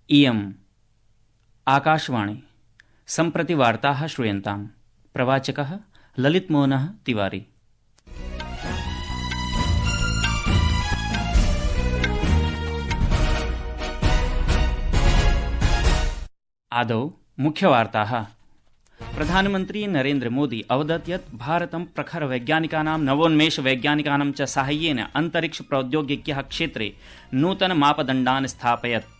इयम् आकाशवाणी सम्प्रति वार्ताः श्रूयन्ताम्। प्रवाचकः ललितमोहनः तिवारी। आदौ मुख्यवार्ताः। प्रधानमन्त्री नरेन्द्र मोदी अवदत् यत् भारतं प्रखर वैज्ञानिकानां नवोन्मेष वैज्ञानिकानां च साहाय्येन अंतरिक्ष प्रौद्योगिक्याः क्षेत्रे नूतन मापदण्डान् स्थापयत्।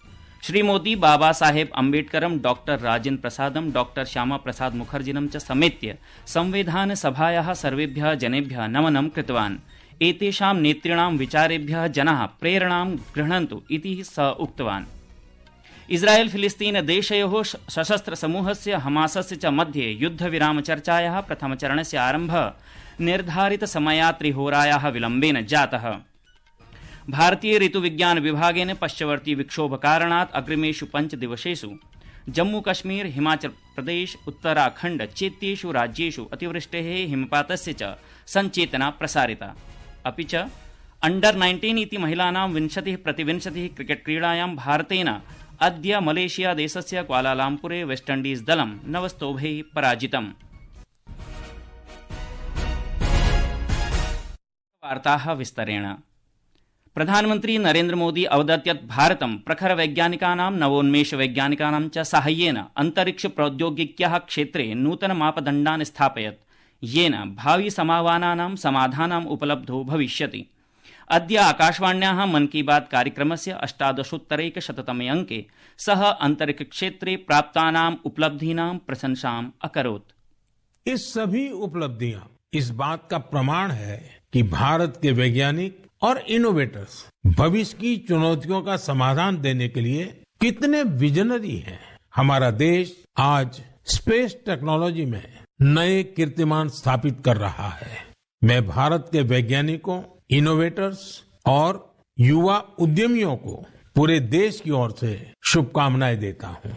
श्री मोदी बाबा साहेब अम्बेडकरं डॉक्टर राजेन्द्र प्रसादं डॉक्टर श्यामा प्रसाद मुखर्जिनं च समेत्य संविधान सभायाः सर्वेभ्यः जनेभ्यः नमनं कृतवान्। एतेषां नेतॄणां विचारेभ्यः जनाः प्रेरणां गृह्णन्तु इति सः उक्तवान्। इस्राएल फिलिस्तीन देशयोः सशस्त्र समूहस्य हमासस्य च मध्ये युद्धविराम चर्चायाः प्रथमचरणस्य आरम्भः निर्धारित समयात् त्रिहोरायाः विलम्बेन जातः। भारतीय ऋतुविज्ञान विभागेन पश्चवर्ती विक्षोभकारणात् अग्रिमेषु 5 दिवसेषु जम्मू कश्मीर हिमाचल प्रदेश उत्तराखण्ड चेत्येषु राज्येषु अतिवृष्टेः हिमपातस्य च संचेतना प्रसारिता। अपि च अंडर 19 इति महिलानां 20-20 क्रिकेट क्रीडायां भारतेन अद्य मलेशिया देशस्य क्वालालम्पुरे वेस्टइण्डीज दलं 9 स्तोभैः पराजितम्। वार्ताः विस्तरेण। प्रधानमन्त्री नरेन्द्र मोदी अवदत् यत् भारतं प्रखर वैज्ञानिकानां नवोन्मेष वैज्ञानिकानां च साहाय्येन अंतरिक्ष प्रौद्योगिक्याः क्षेत्रे नूतन मापदण्डान् स्थापयत्, येन भावि समाह्वानानां समाधानम् उपलब्धो भविष्यति। अद्य आकाशवाण्याः मन की बात कार्यक्रमस्य 18-उत्तरैकशततमे अंके सः अंतरिक्षक्षेत्रे प्राप्तानाम् उपलब्धीनां प्रशंसाम् अकरोत्। ये सभी उपलब्धियां इस बात का प्रमाण है कि भारत के वैज्ञानिक और इनोवेटर्स भविष्य की चुनौतियों का समाधान देने के लिए कितने विजनरी हैं। हमारा देश आज स्पेस टेक्नोलॉजी में नए कीर्तिमान स्थापित कर रहा है। मैं भारत के वैज्ञानिकों, इनोवेटर्स और युवा उद्यमियों को पूरे देश की ओर से शुभकामनाएं देता हूं।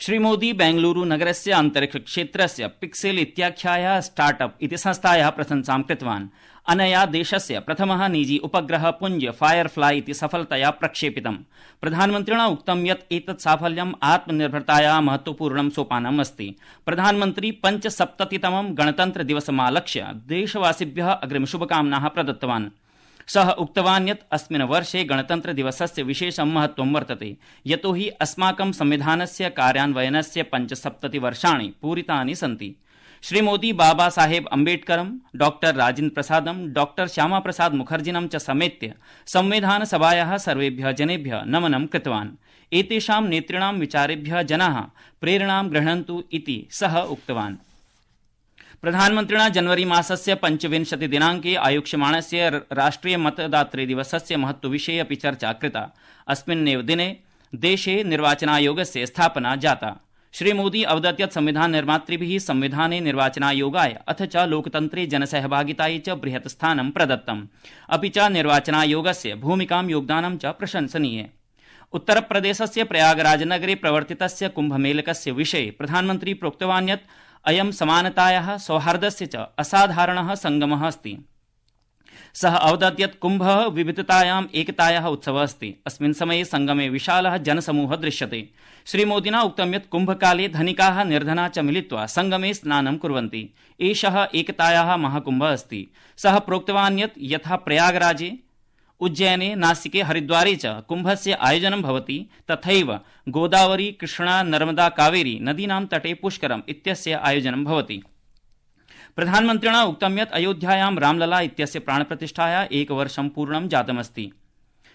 श्री मोदी बेंगलुरु नगरस्य अंतरिक्ष क्षेत्रस्य पिक्सेल इत्याख्यायाः स्टार्टअप इति संस्थायाः प्रशंसां कृतवान्। अनया देशस्य प्रथमः निजी उपग्रह पुञ्ज फायरफ्लाई इति सफलतया प्रक्षेपितम्। प्रधानमन्त्रिणा उक्तं यत् एतत् साफल्यम् आत्मनिर्भरतायाः महत्वपूर्णं सोपानम् अस्ति। प्रधानमन्त्री 75तमं गणतन्त्र दिवसमालक्ष्य देशवासिभ्यः अग्रिमशुभकामनाः प्रदत्तवान्। सः उक्तवान् यत् अस्मिन् वर्षे गणतन्त्र दिवसस्य विशेषं महत्वं वर्तते, यतोहि अस्माकं संविधानस्य कार्यान्वयनस्य 75 वर्षाणि पूरितानि सन्ति। श्री मोदी बाबा साहेब अम्बेडकरं डॉक्टर राजेन्द्र प्रसादं डॉक्टर श्यामा प्रसाद मुखर्जिनं च समेत्य संविधान सभायाः सर्वेभ्यः जनेभ्यः नमनं कृतवान्। एतेषां नेतॄणां विचारेभ्यः जनाः प्रेरणां गृह्णन्तु इति सः उक्तवान्। प्रधानमन्त्रिणा जनवरी मासस्य 25 दिनाङ्के आयोक्ष्यमाणस्य राष्ट्रिय मतदातृ दिवसस्य महत्वविषये अपि चर्चा कृता। अस्मिन्नेव दिने देशे निर्वाचनायोगस्य स्थापना जाता। श्री मोदी अवदत् यत् संविधान निर्मातृभिः संविधाने निर्वाचनायोगाय अथ च लोकतन्त्रे जनसहभागितायै च बृहत् स्थानं प्रदत्तम्। अपि च निर्वाचनायोगस्य भूमिकां योगदानं च प्रशंसनीये। उत्तरप्रदेशस्य प्रयागराजनगरे प्रवर्तितस्य कुम्भमेलकस्य विषये प्रधानमन्त्री प्रोक्तवान् यत् अयं समानतायाः सौहार्दस्य च असाधारणः संगमः अस्ति। सः अवदत् यत् कुम्भः विविधतायाम् एकतायाः उत्सवः अस्ति। अस्मिन् समये संगमे विशालः जनसमूहः दृश्यते। श्रीमोदिना उक्तं यत् कुम्भकाले धनिकाः निर्धनाः च मिलित्वा संगमे स्नानं कुर्वन्ति। एषः एकतायाः महाकुम्भः अस्ति। सः प्रोक्तवान् यत् यथा प्रयागराजे, उज्जैने, नासिके, हरिद्वारे च कुम्भस्य आयोजनं भवति, तथैव गोदावरी, कृष्णा, नर्मदा, कावेरी नदीनां तटे पुष्करम् इत्यस्य आयोजनं भवति। प्रधानमन्त्रिणा उक्तं यत् अयोध्यायां रामलला इत्यस्य प्राणप्रतिष्ठाया 1 वर्षं पूर्णं जातमस्ति।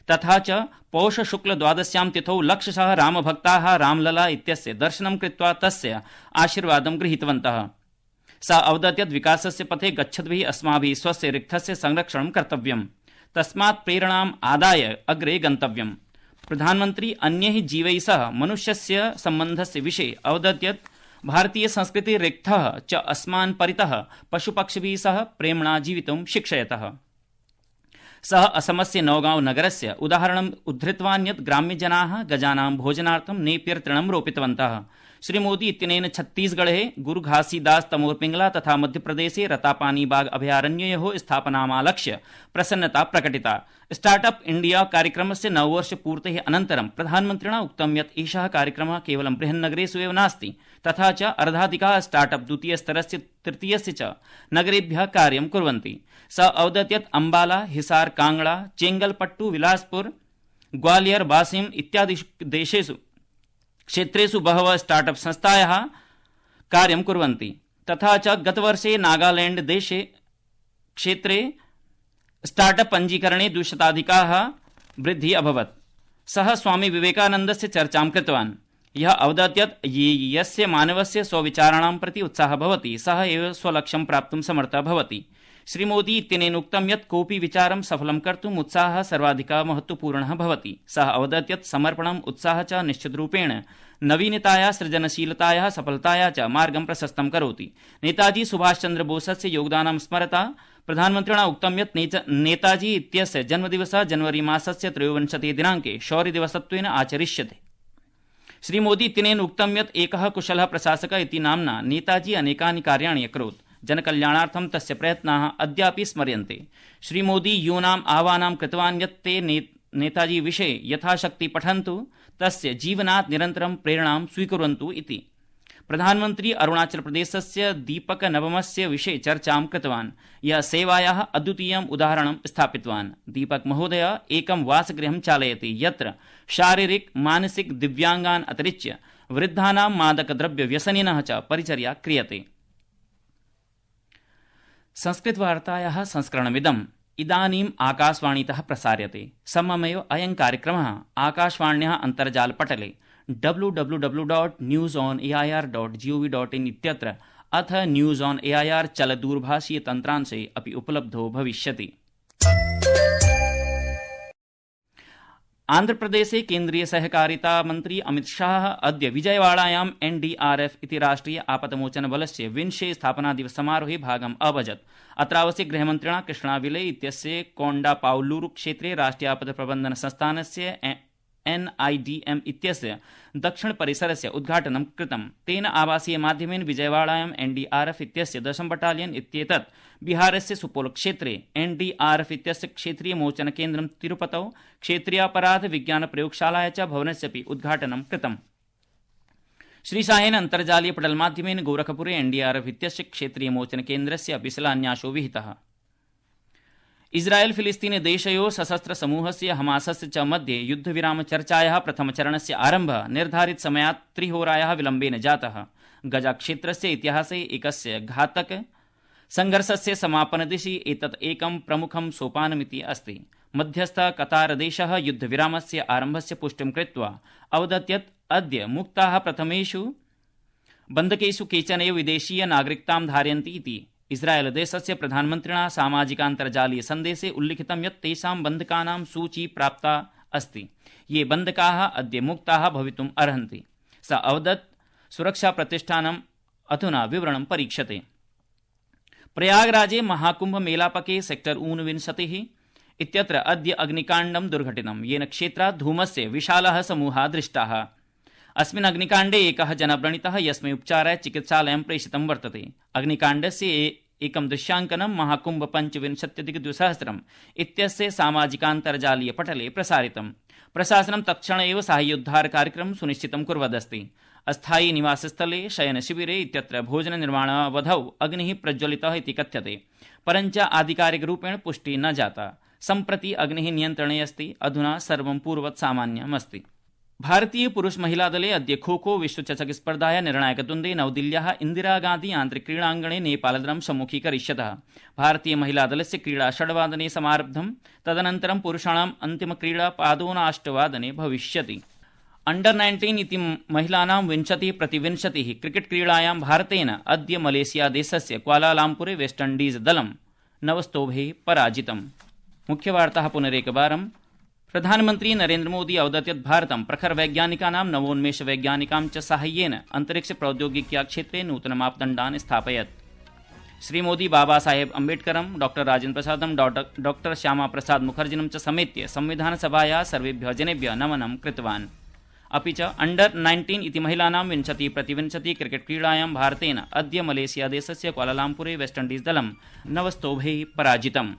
तथा च पौष शुक्ल द्वादश्यां तिथौ लक्षशः रामभक्ताः रामलला इत्यस्य दर्शनं कृत्वा तस्य आशीर्वादं गृहीतवन्तः। सः अवदत् यत् विकासस्य पथे गच्छद्भिः अस्माभिः स्वस्य रिक्थस्य संरक्षणं कर्तव्यम्, तस्मात् प्रेरणाम् आदाय अग्रे गन्तव्यम्। प्रधानमन्त्री अन्यैः जीवैः सह मनुष्यस्य सम्बन्धस्य विषये अवदत् यत् भारतीय संस्कृति रिक्थः च अस्मान् परितः पशुपक्षिभिः सह प्रेम्णा जीवितुं शिक्षयतः। सः असमस्य नौगांव नगरस्य उदाहरणम् उद्धृतवान् यत् ग्राम्यजनाः गजानां भोजनार्थं नेपियर तृणं रोपितवन्तः। श्री मोदी इत्यनेन छत्तीसगढ़े गुरु घासीदास तमोर पिंगला तथा मध्यप्रदेशे रतापानी बाग अभयारण्ययोः स्थापनामालक्ष्य प्रसन्नता प्रकटिता। स्टार्टअप इंडिया कार्यक्रमस्य नववर्षपूर्तेः अनन्तरं प्रधानमन्त्रिणा उक्तं यत् एषः कार्यक्रमः केवलं बृहन्नगरेषु एव नास्ति, तथा च अर्धाधिकाः स्टार्टअप द्वितीयस्तरस्य तृतीयस्य च नगरेभ्यः कार्यं कुर्वन्ति। स अवदत् यत् अम्बाला, हिसार, कांगड़ा, चेंगलपट्टू, विलासपुर, ग्वालियर, बासिम इत्यादिषु देशेषु क्षेत्रेषु बहवः स्टार्टअप संस्थायाः कार्यं कुर्वन्ति। तथा च गतवर्षे नागालैंड देशे क्षेत्रे स्टार्टअप पञ्जीकरणे 200-अधिकाः वृद्धिः अभवत्। सः स्वामी विवेकानन्दस्य चर्चां कृतवान्। यः अवदत् यत् यस्य मानवस्य स्वविचाराणां प्रति उत्साहः भवति सः एव स्वलक्ष्यं प्राप्तुं समर्थः भवति। श्री मोदी इत्यनेन उक्तं यत् कोऽपि विचारं सफलं कर्तुम् उत्साहः सर्वाधिकः महत्त्वपूर्णः भवति। सः अवदत् यत् समर्पणम्, उत्साहः च निश्चितरूपेण नवीनतायाः, सृजनशीलतायाः, सफलतायाः च मार्गं प्रशस्तं करोति। नेताजी सुभाषचन्द्र बोसस्य योगदानं स्मरता प्रधानमन्त्रिणा उक्तं यत् नेताजी इत्यस्य जन्मदिवसः जनवरी मासस्य 23 दिनाङ्के शौर्यदिवसत्वेन आचरिष्यते। श्री मोदी इत्यनेन उक्तं यत् एकः कुशलः प्रशासकः इति नाम्ना नेताजी अनेकानि कार्याणि अकरोत्। जनकल्याणार्थं तस्य प्रयत्नाः अद्यापि स्मर्यन्ते। श्री मोदी यूनाम् आह्वानं कृतवान् यत् ते नेताजी विषये यथाशक्ति पठन्तु, तस्य जीवनात् निरन्तरं प्रेरणां स्वीकुर्वन्तु इति। प्रधानमन्त्री अरुणाचल प्रदेशस्य दीपक नवमस्य विषये चर्चां कृतवान्। यः सेवायाः अद्वितीयम् उदाहरणं स्थापितवान्। दीपक महोदय एकं वासगृहं चालयति यत्र शारीरिक मानसिक दिव्याङ्गान् अतिरिच्य वृद्धानां मादकद्रव्यव्यसनिनः च परिचर्या क्रियते। संस्कृतवार्तायाः संस्करणमिदम् इदानीम् आकाशवाणीतः प्रसार्यते। सममेव अयं कार्यक्रमः आकाशवाण्याः अन्तर्जालपटले www.newsonair.gov.in इत्यत्र अथ न्यूज़ ऑन एआईआर चलदूरभाषीय तन्त्रांशे अपि उपलब्धो भविष्यति। आन्ध्रप्रदेशे केन्द्रीय सहकारिता मन्त्री अमित शाह अद्य विजयवाड़ायां एनडीआरएफ इति राष्ट्रिय आपदमोचनबलस्य 20 स्थापनादिवससमारोहे भागम् अभजत्। अत्रावसरे गृहमन्त्रिणा कृष्णा विले इत्यस्य कोण्डापाउल्लूरु क्षेत्रे राष्ट्रिय आपदप्रबन्धन संस्थानस्य NIDM इत्यस्य दक्षिणपरिसरस्य उद्घाटनं कृतम्। तेन आवासीय माध्यमेन विजयवाड़ायां एनडीआरएफ इत्यस्य 10 बटालियन इत्येतत् बिहारस्य सुपोल क्षेत्रे एनडीआरएफ इत्यस्य क्षेत्रीय मोचन केन्द्रं तिरुपतौ क्षेत्रीयापराध विज्ञान प्रयोगशालाया च भवनस्यपि उद्घाटनं कृतम्। श्री शाहेन अन्तर्जालीय पटलमाध्यमेन गोरखपुरे एनडीआरएफ इत्यस्य क्षेत्रीय मोचन केन्द्रस्य अपि शिलान्यासो विहितः। इस्राएल फिलिस्तीन देशयोः सशस्त्र समूहस्य हमासस्य च मध्ये युद्धविरामचर्चायाः प्रथमचरणस्य आरम्भः निर्धारित समयात् 3 होरायाः विलम्बेन जातः। गजा क्षेत्रस्य इतिहासे एकस्य घातक संघर्षस्य समापनदिशि एतत् एकं प्रमुखं सोपानमिति अस्ति। मध्यस्थः कतारदेशः युद्धविरामस्य आरम्भस्य पुष्टिं कृत्वा अवदत् यत् अद्य मुक्ताः प्रथमेषु बन्धकेषु केचन एव विदेशीय नागरिकतां धारयन्ति इति। इस्राएल देशस्य प्रधानमन्त्रिणा सामाजिकान्तर्जालीय सन्देशे उल्लिखितं यत् तेषां बन्धकानां सूची प्राप्ता अस्ति, ये बन्धकाः अद्य मुक्ताः भवितुम् अर्हन्ति। स अवदत् सुरक्षाप्रतिष्ठानम् अधुना विवरणं परीक्षते। प्रयागराजे महाकुम्भ मेलापके सेक्टर 49 इत्यत्र अद्य अग्निकाण्डं दुर्घटितं, येन क्षेत्रात् धूमस्य विशालः समूहः दृष्टाः। अस्मिन् अग्निकाण्डे एकः जनः व्रणितः, यस्मै उपचाराय चिकित्सालयं प्रेषितं वर्तते। अग्निकाण्डस्य एकं दृश्याङ्कनं महाकुम्भ 25-2000 इत्यस्य सामाजिकान्तर्जालीय पटले प्रसारितम्। प्रशासनं तत्क्षण एव साहाय्योद्धारकार्यक्रमं सुनिश्चितं कुर्वदस्ति। अस्थायी निवासस्थले, शयनशिबिरे इत्यत्र भोजननिर्माणावधौ अग्निः प्रज्वलितः इति कथ्यते, परञ्च आधिकारिकरूपेण पुष्टिः न जाता। सम्प्रति अग्निः नियन्त्रणे अस्ति। अधुना सर्वं पूर्ववत् सामान्यमस्ति। भारतीय पुरुष महिला दले अद्य खो-खो विश्वचषक स्पर्धाया निर्णायकद्वन्द्वे नवदिल्ल्याः इन्दिरागान्धी आन्तरिकक्रीडाङ्गणे नेपालदलं सम्मुखीकरिष्यतः। भारतीय महिलादलस्य क्रीडा 6 वादने समारब्धं, तदनन्तरं पुरुषाणाम् अन्तिमक्रीडा पादोन 8 वादने भविष्यति। अंडर-19 इति महिलानां 20-20 क्रिकेट क्रीडायां भारतेन अद्य मलेशिया देशस्य क्वालालम्पुरे वेस्ट इण्डीज दलं 9 स्तोभैः पराजितम्। मुख्यवार्ताः पुनरेकवारम्। प्रधानमन्त्री नरेन्द्र मोदी अवदत् यत् भारतं प्रखर वैज्ञानिकानां नवोन्मेष वैज्ञानिकां च साहाय्येन अन्तरिक्ष प्रौद्योगिक्या क्षेत्रे नूतन मापदण्डान् स्थापयत्। श्री मोदी बाबा साहेब अम्बेडकरं, डॉक्टर राजेन्द्र प्रसादं, डॉक्टर श्यामा प्रसाद मुखर्जिनं च समेत्य संविधानसभायाः सर्वेभ्यः जनेभ्यः नमनं कृतवान्। अपि च अंडर 19 इति महिलानां 20-20 क्रिकेट क्रीडायां भारतेन अद्य मलेशिया देशस्य क्वालालम्पुरे वेस्टइंडीज दलं 9 स्तोभैः पराजितम्।